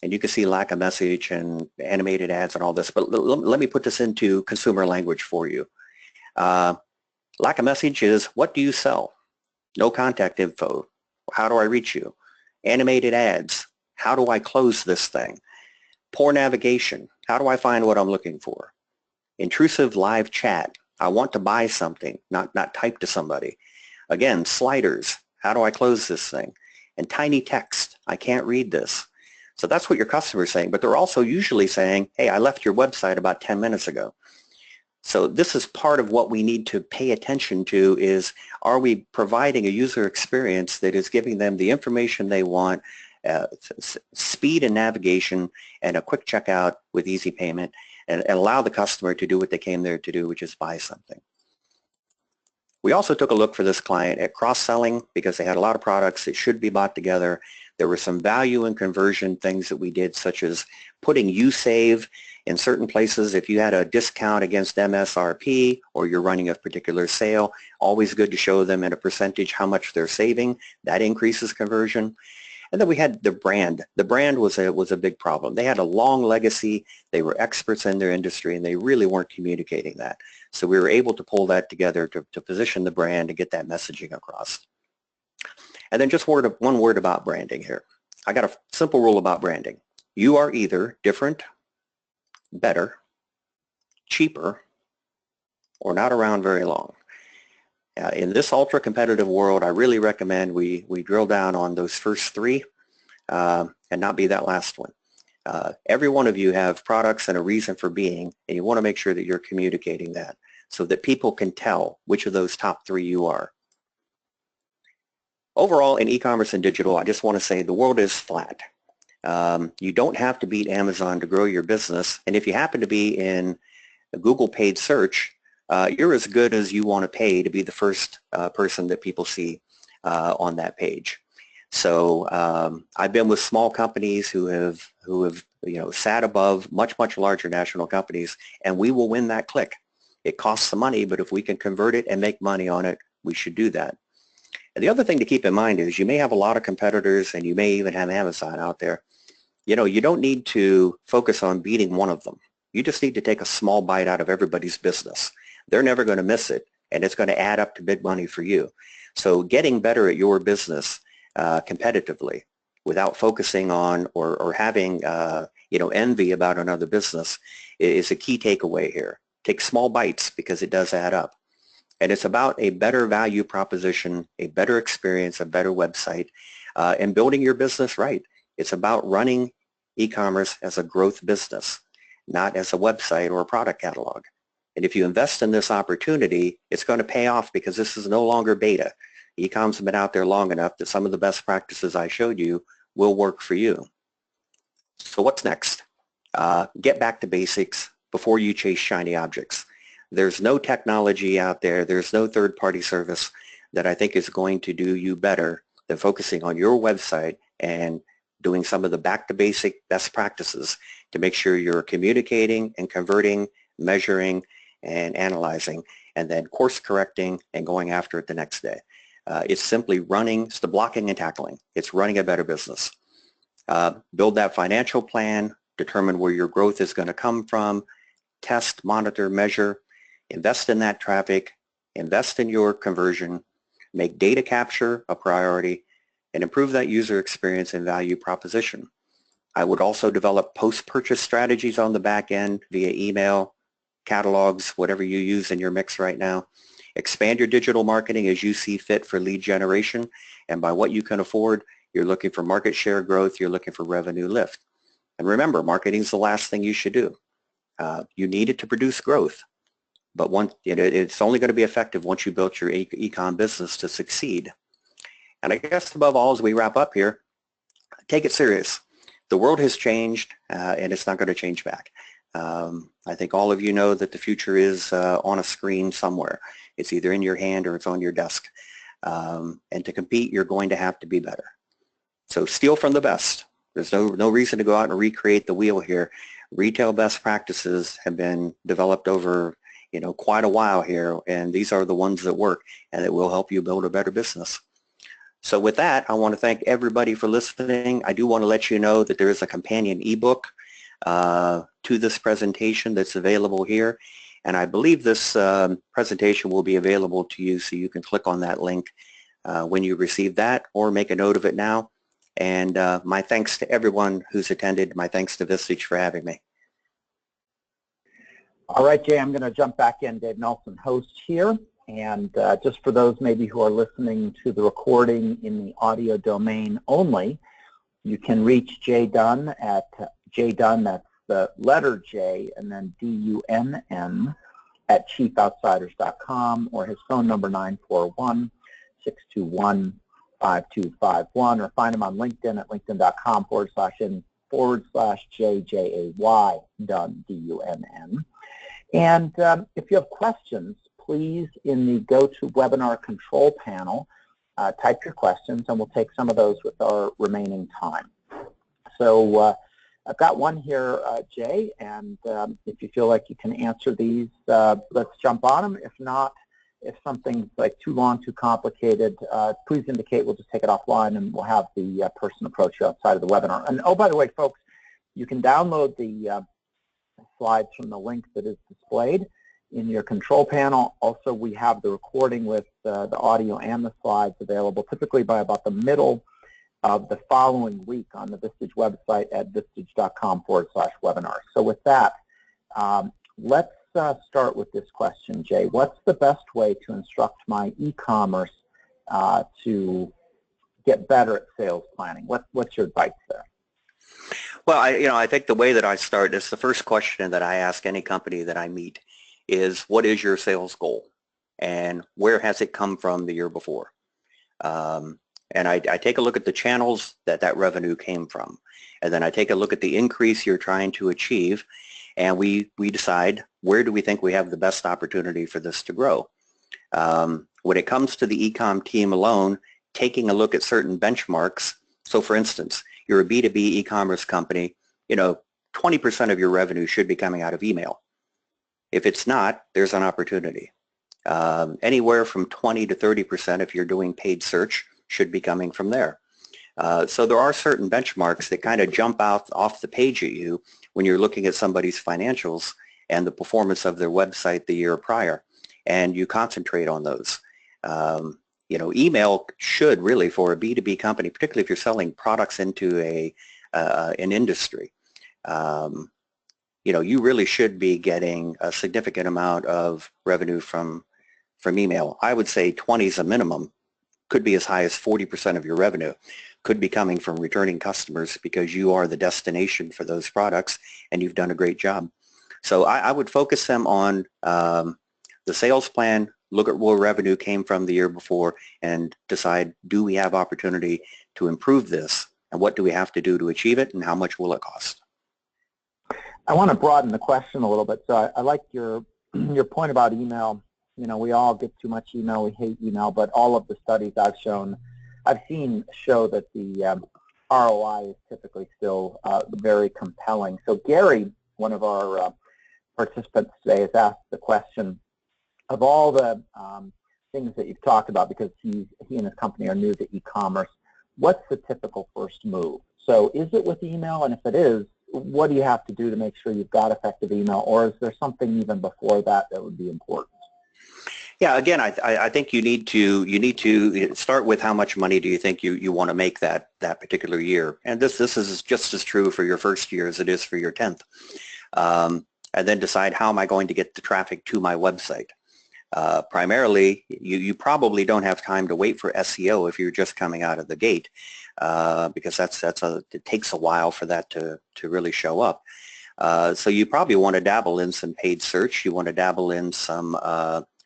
and you can see lack of message and animated ads and all this. But let me put this into consumer language for you. Lack of message is, what do you sell? No contact info. How do I reach you? Animated ads. How do I close this thing? Poor navigation. How do I find what I'm looking for? Intrusive live chat. I want to buy something, not type to somebody. Again, sliders. How do I close this thing? And tiny text. I can't read this. So that's what your customer's saying, but they're also usually saying, hey, I left your website about 10 minutes ago. So this is part of what we need to pay attention to is, are we providing a user experience that is giving them the information they want, speed and navigation, and a quick checkout with easy payment, and allow the customer to do what they came there to do, which is buy something. We also took a look for this client at cross-selling because they had a lot of products that should be bought together. There were some value and conversion things that we did, such as putting USave in certain places. If you had a discount against MSRP or you're running a particular sale, always good to show them in a percentage how much they're saving. That increases conversion. And then we had the brand. The brand was a big problem. They had a long legacy. They were experts in their industry, and they really weren't communicating that. So we were able to pull that together to position the brand and get that messaging across. And then just one word about branding here. I got a simple rule about branding. You are either different, better, cheaper, or not around very long. In this ultra-competitive world, I really recommend we drill down on those first three and not be that last one. Every one of you have products and a reason for being, and you want to make sure that you're communicating that so that people can tell which of those top three you are. Overall, in e-commerce and digital, I just want to say the world is flat. You don't have to beat Amazon to grow your business, and if you happen to be in a Google paid search, you're as good as you want to pay to be the first person that people see on that page. So I've been with small companies who have sat above much larger national companies, and we will win that click. It costs some money, but if we can convert it and make money on it, we should do that. And the other thing to keep in mind is you may have a lot of competitors, and you may even have Amazon out there. You know, you don't need to focus on beating one of them. You just need to take a small bite out of everybody's business. They're never going to miss it, and it's going to add up to big money for you. So getting better at your business competitively without focusing on or having envy about another business is a key takeaway here. Take small bites because it does add up. And it's about a better value proposition, a better experience, a better website, and building your business right. It's about running e-commerce as a growth business, not as a website or a product catalog. And if you invest in this opportunity, it's going to pay off because this is no longer beta. E-com's been out there long enough that some of the best practices I showed you will work for you. So what's next? Get back to basics before you chase shiny objects. There's no technology out there, there's no third-party service that I think is going to do you better than focusing on your website and doing some of the back-to-basic best practices to make sure you're communicating and converting, measuring, and analyzing, and then course correcting and going after it the next day. It's simply running, it's the blocking and tackling. It's running a better business. Build that financial plan, determine where your growth is going to come from, test, monitor, measure, invest in that traffic, invest in your conversion, make data capture a priority, and improve that user experience and value proposition. I would also develop post-purchase strategies on the back end via email, catalogs, whatever you use in your mix right now. Expand your digital marketing as you see fit for lead generation, and by what you can afford, you're looking for market share growth, you're looking for revenue lift. And remember, marketing is the last thing you should do. You need it to produce growth, but it's only going to be effective once you build your e-com business to succeed. And I guess above all, as we wrap up here, take it serious. The world has changed, and it's not going to change back. I think all of you know that the future is on a screen somewhere. It's either in your hand or it's on your desk. And to compete, you're going to have to be better. So steal from the best. There's no reason to go out and recreate the wheel here. Retail best practices have been developed over quite a while here, and these are the ones that work and that will help you build a better business. So with that, I want to thank everybody for listening. I do want to let you know that there is a companion ebook to this presentation that's available here, and I believe this presentation will be available to you, so you can click on that link when you receive that, or make a note of it now. And my thanks to everyone who's attended. My thanks to Vistage for having me. All right, Jay, I'm going to jump back in. Dave Nelson, host here. And just for those maybe who are listening to the recording in the audio domain only, you can reach Jay Dunn at Dunn, that's the letter J, and then DUNN at chiefoutsiders.com, or his phone number 941-621-5251, or find him on LinkedIn at linkedin.com/in/JJAY Dunn, DUNN. And if you have questions, please, in the GoToWebinar control panel, type your questions, and we'll take some of those with our remaining time. So I've got one here, Jay, and if you feel like you can answer these, let's jump on them. If not, if something's like too long, too complicated, please indicate. We'll just take it offline, and we'll have the person approach you outside of the webinar. And oh, by the way, folks, you can download the slides from the link that is displayed in your control panel. Also, we have the recording with the audio and the slides available typically by about the middle of the following week on the Vistage website at vistage.com/webinar. So with that, let's start with this question, Jay. What's the best way to instruct my e-commerce to get better at sales planning? What's your advice there? Well, I think the way that I start is the first question that I ask any company that I meet is, what is your sales goal, and where has it come from the year before? And I take a look at the channels that revenue came from, and then I take a look at the increase you're trying to achieve, and we decide, where do we think we have the best opportunity for this to grow? When it comes to the eCom team alone, taking a look at certain benchmarks. So for instance, you're a B2B e-commerce company, 20% of your revenue should be coming out of email. If it's not, there's an opportunity. Anywhere from 20 to 30% if you're doing paid search should be coming from there. So there are certain benchmarks that kind of jump out off the page at you when you're looking at somebody's financials and the performance of their website the year prior, and you concentrate on those. Email should really, for a B2B company, particularly if you're selling products into an industry, you really should be getting a significant amount of revenue from email. I would say 20 is a minimum. Could be as high as 40% of your revenue could be coming from returning customers, because you are the destination for those products and you've done a great job. So I would focus them on the sales plan, look at where revenue came from the year before, and decide, do we have opportunity to improve this, and what do we have to do to achieve it, and how much will it cost? I want to broaden the question a little bit. So I like your your point about email, we all get too much email, we hate email, but all of the studies I've seen show that the ROI is typically still very compelling. So Gary, one of our participants today, has asked the question, of all the things that you've talked about, because he and his company are new to e-commerce, what's the typical first move? So is it with email? And if it is, what do you have to do to make sure you've got effective email? Or is there something even before that that would be important? Yeah, again, I think you need to start with how much money do you think you want to make that particular year. And this is just as true for your first year as it is for your 10th. And then decide, how am I going to get the traffic to my website? Primarily, you probably don't have time to wait for SEO if you're just coming out of the gate, because it takes a while for that to really show up. So you probably want to dabble in some paid search. You want to dabble in some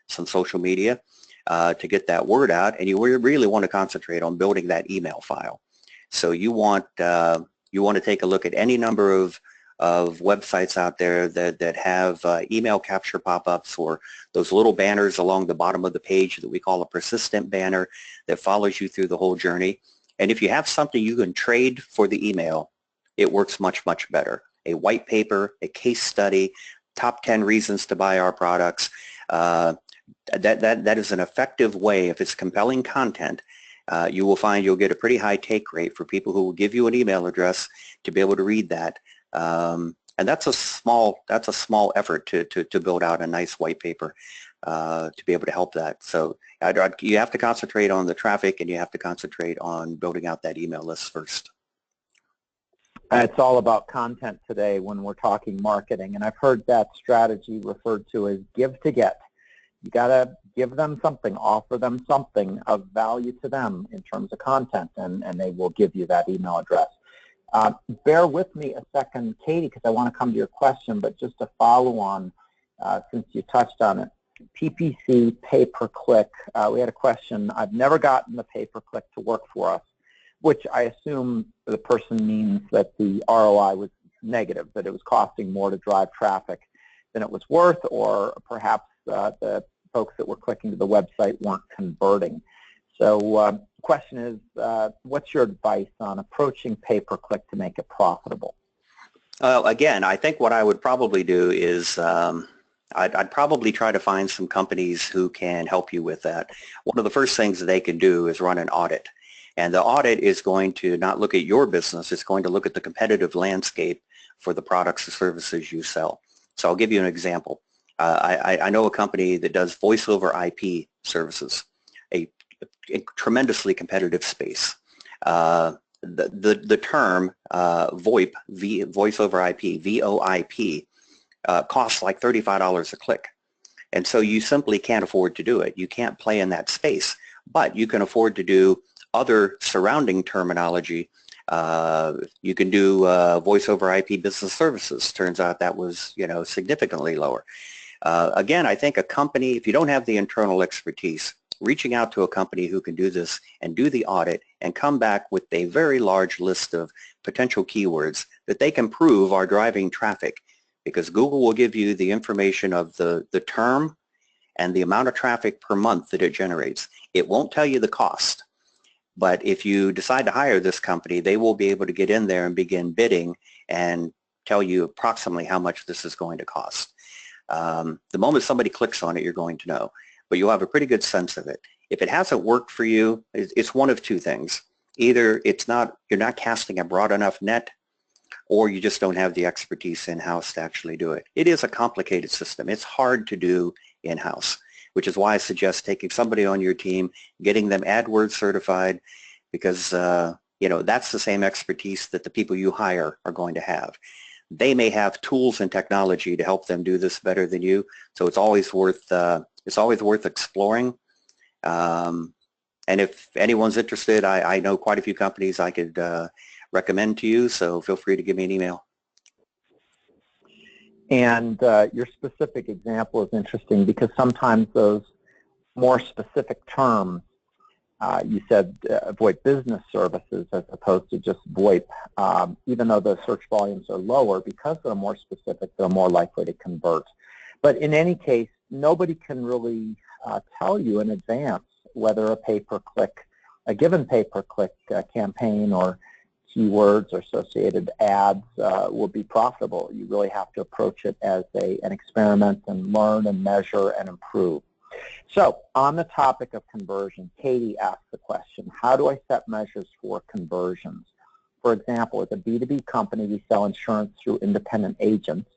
social media to get that word out, and you really want to concentrate on building that email file. So you want to take a look at any number of websites out there that have email capture pop-ups, or those little banners along the bottom of the page that we call a persistent banner that follows you through the whole journey. And if you have something you can trade for the email, it works much, much better. A white paper, a case study, top 10 reasons to buy our products. That is an effective way. If it's compelling content, you will find you'll get a pretty high take rate for people who will give you an email address to be able to read that. And that's a small effort to build out a nice white paper to be able to help that. So you have to concentrate on the traffic, and you have to concentrate on building out that email list first. It's all about content today when we're talking marketing, and I've heard that strategy referred to as give to get. You got to give them something, offer them something of value to them in terms of content, and they will give you that email address. Bear with me a second, Katie, because I want to come to your question, but just to follow on, since you touched on it, PPC, pay-per-click. We had a question. I've never gotten the pay-per-click to work for us, which I assume the person means that the ROI was negative, that it was costing more to drive traffic than it was worth, or perhaps the folks that were clicking to the website weren't converting. So the question is, what's your advice on approaching pay-per-click to make it profitable? Again, I think what I would probably do is I'd probably try to find some companies who can help you with that. One of the first things that they can do is run an audit. And the audit is going to not look at your business, it's going to look at the competitive landscape for the products and services you sell. So I'll give you an example. I know a company that does voice over IP services, a tremendously competitive space. The term VoIP, voice over IP, VoIP, costs like $35 a click. And so you simply can't afford to do it. You can't play in that space, but you can afford to do other surrounding terminology. You can do voice over IP business services. Turns out that was, significantly lower. Again, I think a company, if you don't have the internal expertise, reaching out to a company who can do this and do the audit and come back with a very large list of potential keywords that they can prove are driving traffic, because Google will give you the information of the term and the amount of traffic per month that it generates. It won't tell you the cost, but if you decide to hire this company, they will be able to get in there and begin bidding and tell you approximately how much this is going to cost. The moment somebody clicks on it, you're going to know, but you'll have a pretty good sense of it. If it hasn't worked for you, it's one of two things. Either you're not casting a broad enough net, or you just don't have the expertise in-house to actually do it. It is a complicated system. It's hard to do in-house, which is why I suggest taking somebody on your team, getting them AdWords certified, because that's the same expertise that the people you hire are going to have. They may have tools and technology to help them do this better than you, so it's always worth exploring. And if anyone's interested, I know quite a few companies I could recommend to you, so feel free to give me an email. And your specific example is interesting, because sometimes those more specific terms, you said VoIP business services as opposed to just VoIP, even though the search volumes are lower, because they're more specific, they're more likely to convert. But in any case, nobody can really tell you in advance whether a given pay-per-click campaign or keywords or associated ads will be profitable. You really have to approach it as an experiment and learn and measure and improve. So on the topic of conversion, Katie asked the question, how do I set measures for conversions? For example, as a B2B company, we sell insurance through independent agents.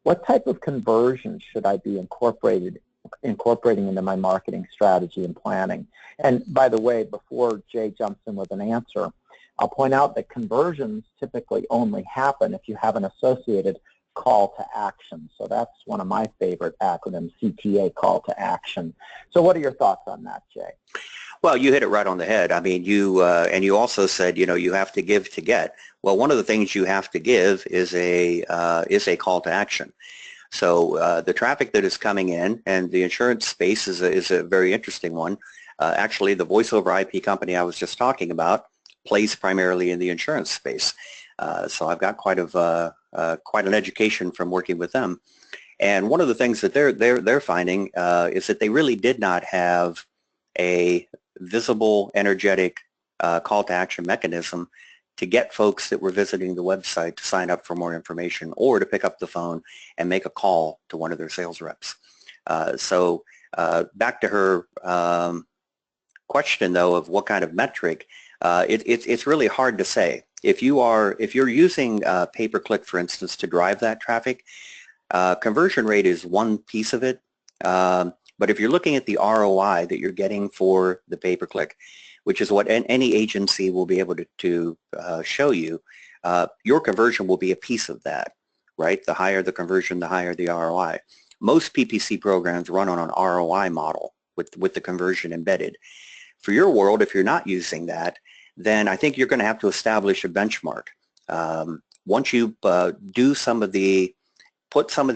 What type of conversion should I be incorporating into my marketing strategy and planning? And by the way, before Jay jumps in with an answer, I'll point out that conversions typically only happen if you have an associated call to action. So that's one of my favorite acronyms, CTA, call to action. So what are your thoughts on that, Jay? Well, you hit it right on the head. I mean, and you also said, you have to give to get. Well, one of the things you have to give is a call to action. So the traffic that is coming in, and the insurance space is a very interesting one. Actually, the voice over IP company I was just talking about plays primarily in the insurance space. So I've got quite an education from working with them. And one of the things that they're finding is that they really did not have a visible, energetic call to action mechanism to get folks that were visiting the website to sign up for more information or to pick up the phone and make a call to one of their sales reps. So back to her question, though, of what kind of metric, it's really hard to say. If you're using pay-per-click, for instance, to drive that traffic, conversion rate is one piece of it. But if you're looking at the ROI that you're getting for the pay-per-click, which is what any agency will be able to show you, your conversion will be a piece of that, right? The higher the conversion, the higher the ROI. Most PPC programs run on an ROI model with the conversion embedded. For your world, if you're not using that, then I think you're going to have to establish a benchmark. Once you put some of the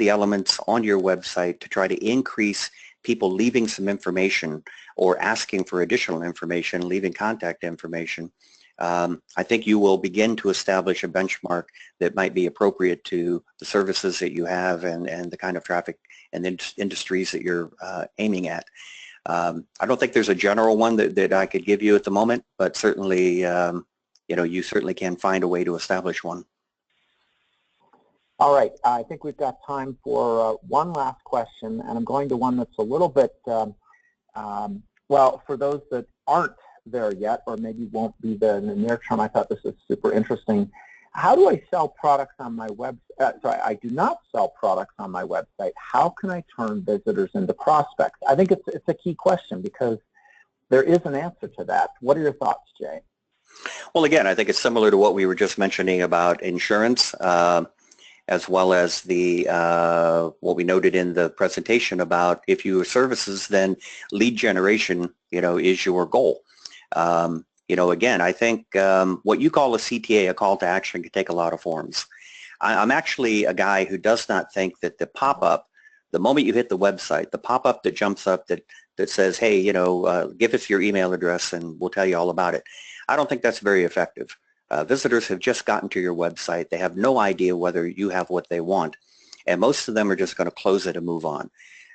elements on your website to try to increase people leaving some information or asking for additional information, leaving contact information, I think you will begin to establish a benchmark that might be appropriate to the services that you have and the kind of traffic and the industries that you're aiming at. I don't think there's a general one that I could give you at the moment, but certainly, you certainly can find a way to establish one. All right, I think we've got time for one last question, and I'm going to one that's a little bit, well, for those that aren't there yet or maybe won't be there in the near term, I thought this was super interesting. How do I sell products on my website? Sorry, I do not sell products on my website. How can I turn visitors into prospects? I think it's a key question because there is an answer to that. What are your thoughts, Jay? Well, again, I think it's similar to what we were just mentioning about insurance, as well as the what we noted in the presentation about if you have services, then lead generation, is your goal. Again, I think what you call a CTA, a call to action, can take a lot of forms. I'm actually a guy who does not think that the pop-up, the moment you hit the website, the pop-up that jumps up that says, hey, give us your email address and we'll tell you all about it, I don't think that's very effective. Visitors have just gotten to your website. They have no idea whether you have what they want, and most of them are just going to close it and move on.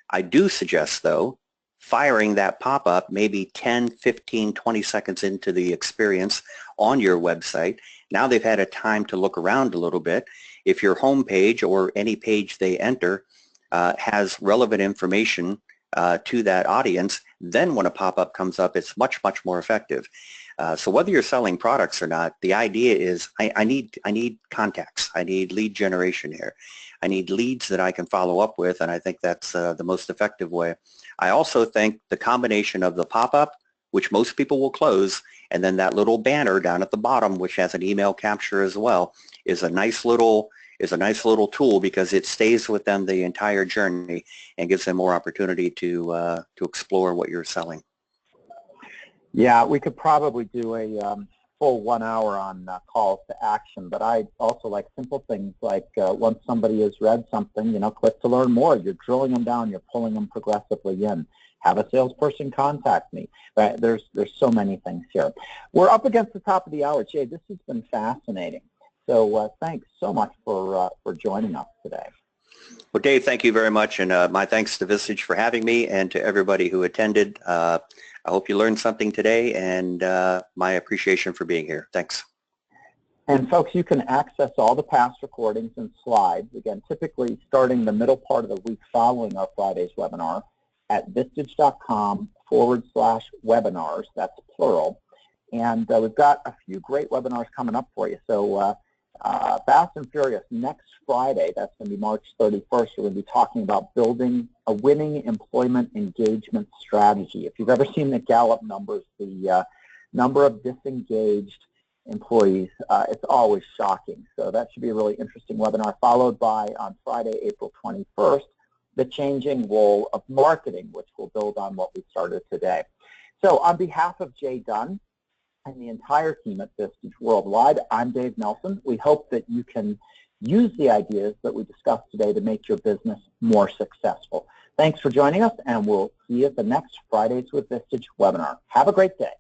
I do suggest, though, firing that pop-up maybe 10, 15, 20 seconds into the experience on your website. Now they've had a time to look around a little bit. If your home page or any page they enter has relevant information to that audience, then when a pop-up comes up, it's much, much more effective. So whether you're selling products or not, the idea is I need contacts. I need lead generation here. I need leads that I can follow up with, and I think that's the most effective way. I also think the combination of the pop-up, which most people will close, and then that little banner down at the bottom, which has an email capture as well, is a nice little tool because it stays with them the entire journey and gives them more opportunity to explore what you're selling. Yeah, we could probably do a full 1 hour on calls to action, but I also like simple things like once somebody has read something, click to learn more. You're drilling them down, you're pulling them progressively in. Have a salesperson contact me. Right? There's so many things here. We're up against the top of the hour. Jay, this has been fascinating. So thanks so much for joining us today. Well, Dave, thank you very much, and my thanks to Vistage for having me, and to everybody who attended. I hope you learned something today, and my appreciation for being here. Thanks. And folks, you can access all the past recordings and slides, again, typically starting the middle part of the week following our Friday's webinar at vistage.com/webinars, that's plural. And we've got a few great webinars coming up for you. So fast and furious, next Friday, that's going to be March 31st, we're going to be talking about building a winning employment engagement strategy. If you've ever seen the Gallup numbers, the number of disengaged employees, it's always shocking. So that should be a really interesting webinar, followed by, on Friday, April 21st, the changing role of marketing, which will build on what we started today. So on behalf of Jay Dunn and the entire team at Vistage Worldwide, I'm Dave Nelson. We hope that you can use the ideas that we discussed today to make your business more successful. Thanks for joining us, and we'll see you at the next Fridays with Vistage webinar. Have a great day.